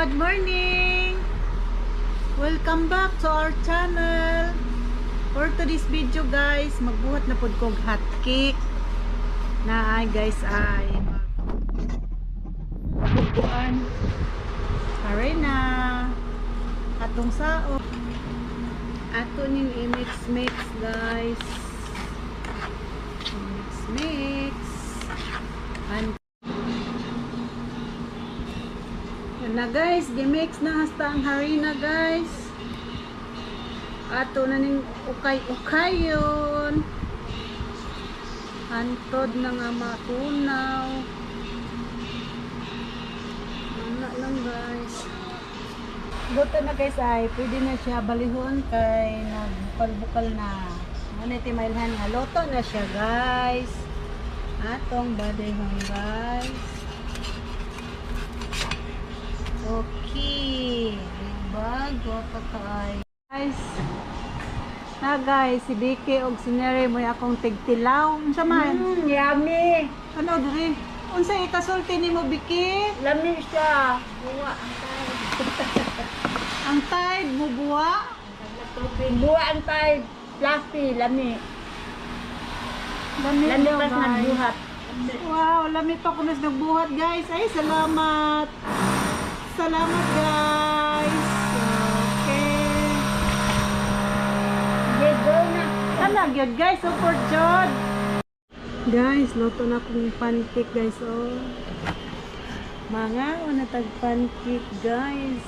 Good morning! Welcome back to our channel. For today's video guys, magbuhat na pod kog hot cake. Na ay guys ay magbubuan. Aray na. Atong sao. Ato ning i-mix guys. Mix. Na guys, gimix na hasta ang harina guys. Ato na ning ukay-ukay yun. Antod na nga matunaw. Ano lang guys. Luto na guys ay pwede na siya balihon kay nagbukal-bukal na. Ano iti mailhan nga luto na siya guys. Atong balihon guys. Okay. Bago kakay. Guys. Na guys, si Vicky og si Neri mo akong tigtilaw. Unsa man? Yummy. Ano diri? Unsa ikasulti nimo Vicky? Lami siya. Buwa ang tide. Ang tide mo buwa? Buwa ang tide. Plasti, lami. Lami Lami daw, pas guys. nagbuhat. Wow, lami pa kunos nagbuhat guys. Ay, salamat. Salamat guys. Okay. Okay, go na. Ano gyud guys, so for Jod. Guys, luto na kong pancake guys. Oh. Mga una tag pancake guys.